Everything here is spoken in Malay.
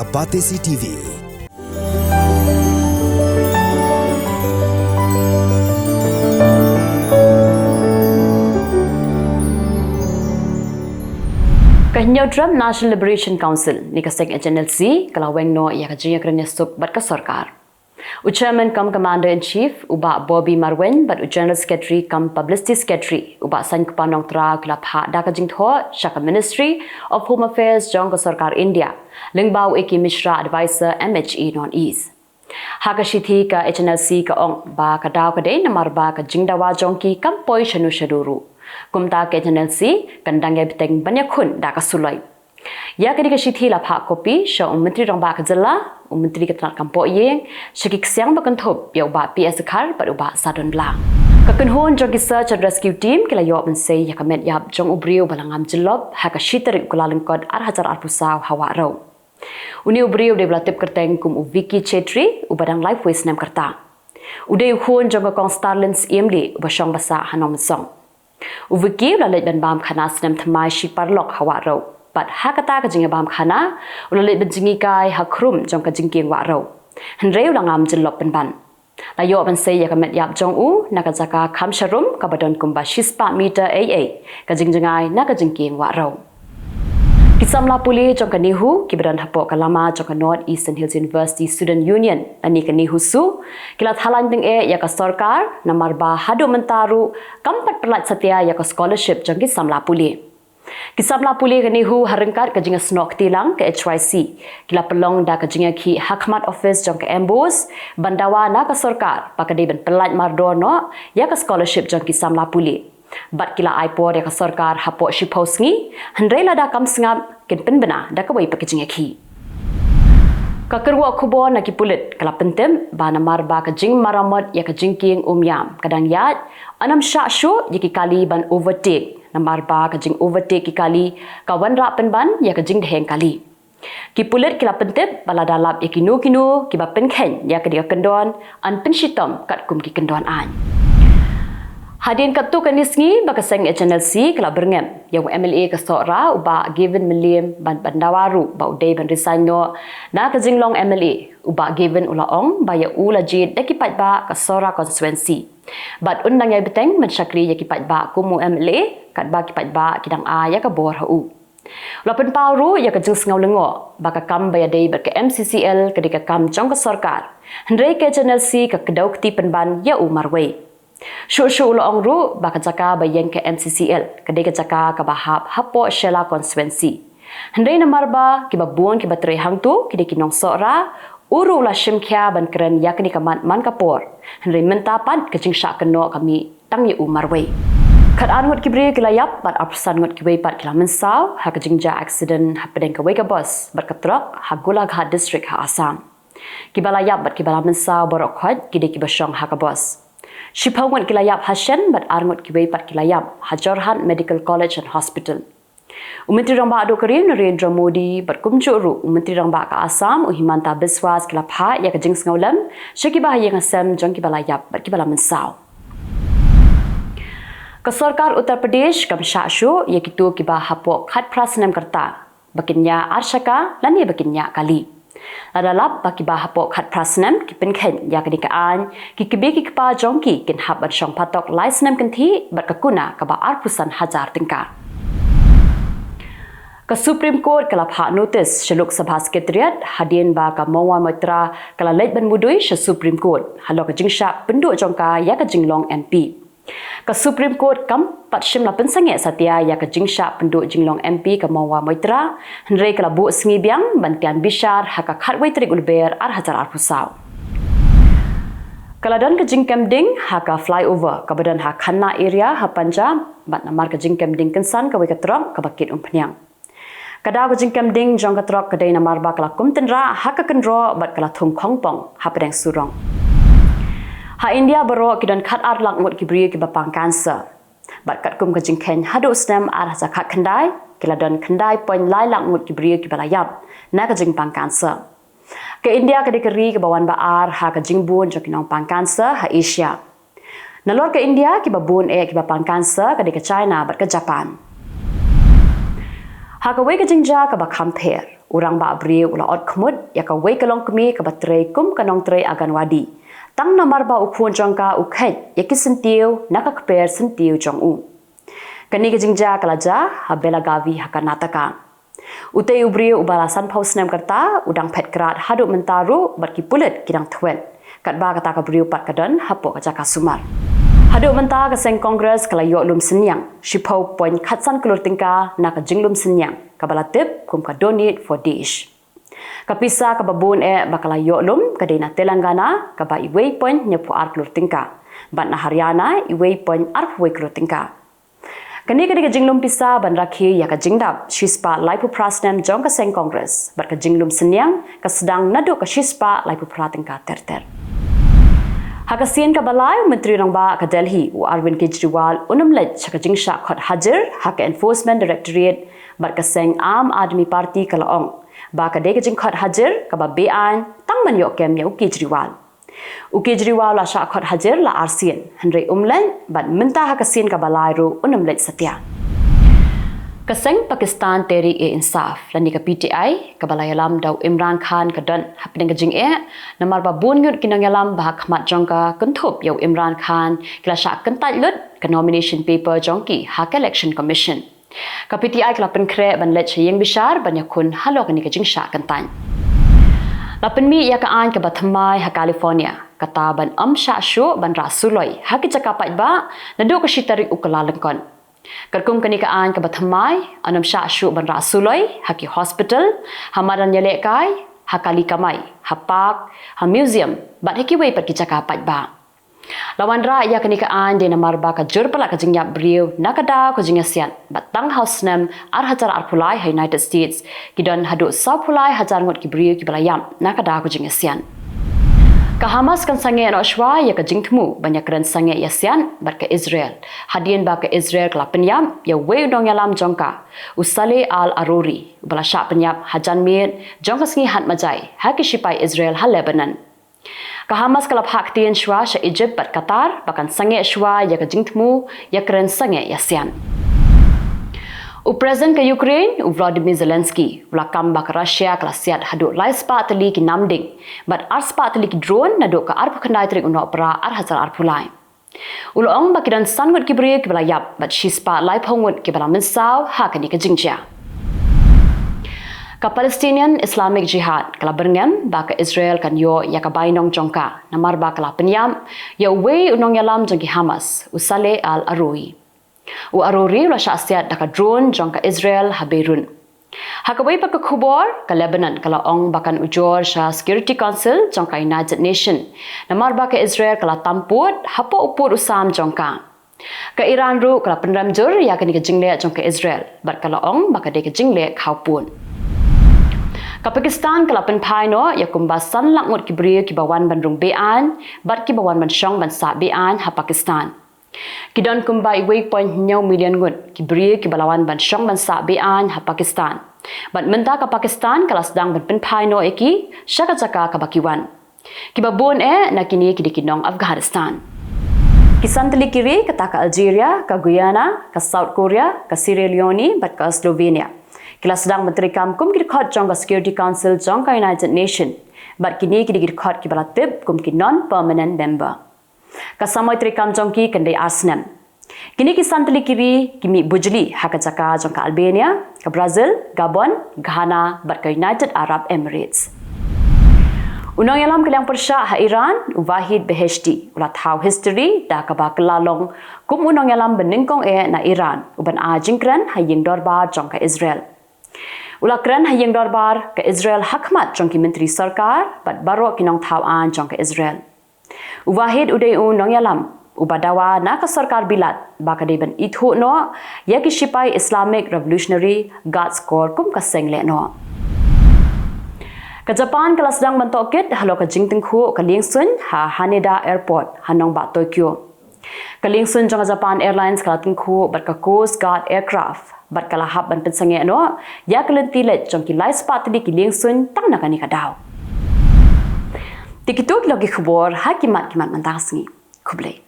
ke Pyrthei TV. Kenyodram National Liberation Council ni kaseng HNLC kalau wengno ia kajian kerana suk bat ke sarkar. Chairman kam Commander in Chief uba Bobby Marwen bat General Secretary kam Publicity Secretary uba San Kupanong Tra kelap hak da kajing tho Shaka Ministry of Home Affairs jong ke sarkar India lengbau Eki Mishra Advisor MHE non East. Hak shithi ka HNLC ka ong ba ka daw ka de namar ba ka jingdawa jongki kam poi shanu shaduru. Kumta ke HNLC kandang ya biteng banyak kun da ka sulai. Ya kadi ka shithi la phak kopi sha Menteri rong ba ka Jylla Menteri Ketenat Kampok Yeng syakik siang bakantop ya uba PS Khar pada uba Sadon Blang. Kakenhon jong Search and Rescue Team kila yo mensei ya kamet yap jong ubriu balangam jelob ha ka shiterik Kyllalyngkot arhajar arpusaw hawa raw. Uni ubriu de belatip kerteng kum Vicky Chetri ubadang life waste nem kerta. Udai uhon jong ka Starlins EMD ubasong basa hanom song. Vicky lalet ban bam khanas nem thamai shi parlok hawa raw. Pat hakata ka jinga bam khana ulalit benjingi kai hakrum jong ka jingking wa raw hendreu langam jelop penban layo ban sei ya kamet yap jong u nakajaka kham sharum ka badon kumba shispa meter aa ka jingjingai na ka jingking wa raw kisamla puli jong ka nihu kibadan hapo kalama jong ka North Eastern Hills University Student Union ani ka nihu su kilat halan ding ya ka sarkar namarba hadu mentaru kampat pelat satya ya ka scholarship jong kisamla puli. Kisabla puli kanihu harengkat kajinga snok tilang ke HYC. Kila pelong da kajinga ki Hakmat Office jong ke Embus, bandawa na ka sarkar pakadai ban pelat mardono ya ka scholarship jong kisamla puli. Bat kila iPod ya ka sarkar hapo shipos ngi, hendrela da kam singap kin penbena da ka wai pakajinga ki. Kakerwa Khubor na kipulit kala pentem ba namar ba kajing maramot ya kajing king umyam kadang yat anam sya shu yaki kali ban overtake namar ba kajing overtake ki kali kawan ra penban ya kajing deheng kali kipulit kila pentem bala dalap ya kinu ki ba penkhen ya kedia kendon an penshitom kat kum ki kendon an Hadin katu kanisngi bakaseng HNLC kala berngem yang MLA ke Sora uba given melim ban bandawaru ba udai ban resigno na ka jinglong MLA uba given ulaong ba ya ula jid dakipat ba ka Sora constituency bat undang ya beteng mensyakri ya kipat ba kumu MLA kat ba kipat ba kidang a ya ka bor hu lapan pauru ya ka jing sngau lengo ba ka kam ba ya dei ba ka MCCL ka dika kam jong ka sarkar hendrei ke HNLC ka kedau kti penban ya umarwei Shu ulang ru baka jaka bayang ke MCCL kedai ke jaka ke bahap hapo Shela constituency. Hendai namar ba ki babuan ki batrei hang tu ki kinong sora uru la shim kya ban keren ya kini kaman man kapor. Hendai mentapan ke jing syak keno kami tang ye umar wei. Kat anut ki bri ki layap bat apsan ngot ki wei pat ki la mensau ha ke jing ja accident ha pedeng ke wei ka bos bat katrok ha Golaghat district ha Assam. Ki balayap bat ki bala mensau borok khot ki de ki basong ha ka bos. Shipawat kilayap Hashan bat arngot kiwei pat kilayap Hajorhan Medical College and Hospital. Menteri Ramba Ado Karim Narendra Modi bat kumjuru Menteri Ramba ka Assam Himanta Biswas kilap ha ya ka jing ngaulam syakibah yang asam jong kibalayap bat kibala mensau. Ka sarkar Uttar Pradesh kam syashu ya kitu kibah hapo khat prasnam karta bakinya arshaka lan ya bakinya kali. Ladalap baki bahapo khat prasnam ki penkhen ya kedikaan ki kibe ki kpa jongki kin hab ban shong patok laisnam kanthi bat kakuna ka ba arpusan hajar tingkar ka Supreme Court kala pha notice shalok sabha sekretariat hadin ba ka mawa matra kala leit ban mudui sha Supreme Court halo ka jingsha penduk jongka ya ka jinglong MP ka Supreme Court kam pat shim la pensange satya ya ka jingsha penduk jinglong MP ka mawa mitra hendrei kala bu sngi biang bantian bishar haka khatwei trik ulber ar hajar ar pusaw kala dan ka jingkem ding haka flyover ka badan ha khanna area ha Punjab bat namar ka jingkem ding kensan ka wei ka trok ka bakit umpnyang kada ka jingkem ding jong ka trok ka dei namar ba kala kumtenra haka kendro bat kala thung khongpong ha pedeng surong Ha India baro kidan khat ar lang ngot kibri ki bapang cancer. Bat kat kum ka jingken hadu stem ar sa khat khandai kila dan khandai point lai lang ngot kibri ki balayap na ka jing pang cancer. Ke India ka dikeri ke bawan ba ar ha ka jingbun jo kinong pang cancer ha Asia. Nalor ke India ki babun ki bapang cancer ka dik China bat ke Japan. Hakawai ka jingja ka ba compare urang ba abri ula ot khmut ya ka wei kalong kmi ka ba trei kum kanong trei agan wadi tang namar ba ukhon jangka ukhet ya kisentiu naka kper sentiu jong u kani ka jingja kalaja habela gavi hakanataka Utei ubri ubalasan paus nem kerta udang pet kerat haduk mentaru berki pulet kidang twet kat ba kata ka beriu pat kadan hapo ka jaka sumar haduk menta ka seng kongres kala yo lum senyang shipau point khatsan kelur tingka na ka jinglum senyang ka balatip kum ka donate for dish kapisa ka babun bakala yo lum ka dina Telangana ka ba iwei point nyepu ar kelur tingka ban na Haryana iwei point ar we kelur tingka Kani ka jinglum pisa ban rakhi ya ka jingdap shispa laipu prasnem jong ka seng kongres bar ka jinglum senyang ka sedang nadu ka shispa laipu pratingka terter Hakasin ka balai menteri rangba ka Delhi u Arvind Kejriwal unumlet ka jingsha khot hajar hak enforcement directorate bar ka seng Aam Aadmi Party ka laong ba ka de ka jing khot hajar ka ba bean tang man yo kem ya u Kejriwal Kejriwal la sha khot hajar la arsian henry umlen bat minta hakasin ka balai ru unumlet satya Kaseng Pakistan Tehreek-e-Insaf lani ka PTI ka balai alam daw Imran Khan ka dan hapning ka jing namar ba bunyut kinang alam ba khmat jongka kuntup yaw Imran Khan kila sha kentai lut ka nomination paper jongki hak election commission ka PTI kala penkre ban let chayeng bishar ban yakun halo kani ka jing sha kentai Lapan mi ia kaan ke Bathamai ha California kata ban sha shu ban rasuloi ha ki cakapat ba nadu ka shitari u Kyllalyngkot Karkum kani kaan ke Bathamai anam sha shu ban rasuloi ha ki hospital hamaran yale kai ha kali kamai ha park ha museum bat heki wei pat ki cakapat ba Lawan ra ia kani kaan de namar ba ka jurpala ka jingyap briu nakada ko jingasian batang house nem ar hajar ar pulai ha United States kidan hadu sa pulai hajar ngot ki briu ki balayam nakada ko jingasian ka Hamas kan sange no shwa ya ka jingthmu banyak ran sange yasian bat ka Israel hadien ba ka Israel kala penyam ya wei dong yalam jongka usale al aruri bala sha penyap hajan mit jongka sngi hat majai ha ki shipai Israel ha Lebanon Ka Hamas kalap hak tien shwa sha Egypt bat Qatar bakan sange shwa ya ka jingthmu ya kren sange yasian President ka Ukraine Volodymyr Zelensky ulakam bak Russia kala siat hadu lai spa tali ki namding bat ar spa tali ki drone nadu ka ar pakandai trik uno pra ar hazar ar pulai Ulong bakidan sangut ki bri ki bala yap bat shi spa lai phongut ki bala mensaw ha ka ni ka jingja Ka Palestinian Islamic Jihad kala berngem ba ka Israel kan yo ya ka bainong jongka namar ba kala penyam ya wei unong yalam jongki Hamas usale al arui u aruri la syasiat da ka drone jongka Israel haberun hakawai pa ka Khubor ka Lebanon kala ong bakan ujor sha Security Council jongka United Nation namar ba ka Israel kala tamput hapo upur usam jongka ka Iran ru kala penramjur ya kani ka jingle jongka Israel bat kala ong baka de ka jingle khaupun Ka Pakistan kala penpai no ya kumbasan langut ki bri ki bawan bandrung bean bat ki bawan ban shong ban sa bean ha Pakistan Kidon kumbai wei point nyau million ngut ki bri ki balawan ban shong ban sa bean ha Pakistan bat menta ka Pakistan kala sedang ban penpai no eki shaka jaka ka bakiwan ki babun na kini ki dikinong Afghanistan Kisan teli kiri kata ka Algeria ka Guyana ka South Korea ka Sierra Leone bat ka Slovenia Kila sedang menteri kamkum ki khot jong ka Security Council jong ka United Nation bat kini ki khot ki balatip kum ki non permanent member ka samoi tri kam jong ki kandai asnam kini ki santli kiri kimi bujli haka jaka jong ka Albania ka Brazil Gabon Ghana bat ka United Arab Emirates Unang yalam kelang persya ha Iran wahid beheshti ulat how history da ka ba kelalong kum unang yalam beningkong na Iran uban a jingkran ha ying dorbar jong ka Israel Ulakran hayang darbar ke Israel hakmat jong ki menteri sarkar bat baro kinong thawan jong ke Israel. Wahid udai nong yalam ubadawa na ka sarkar bilat baka de ban ithu no ya ki sipai Islamic Revolutionary Guards Corps kum ka sengle no. Ka Japan kala sedang bantokit halo ka jingtingkhu ka Lingsun ha Haneda Airport hanong ba Tokyo. Ka Lingsun jong Japan Airlines kala tingkhu bat ka Coast Guard aircraft bat kala hab ban pensange no ya kelentilet jong ki lai spa tadi ki Lingsun tang nakani ka daw tikitok logi Khubor hakimat kimat mantasngi Khublei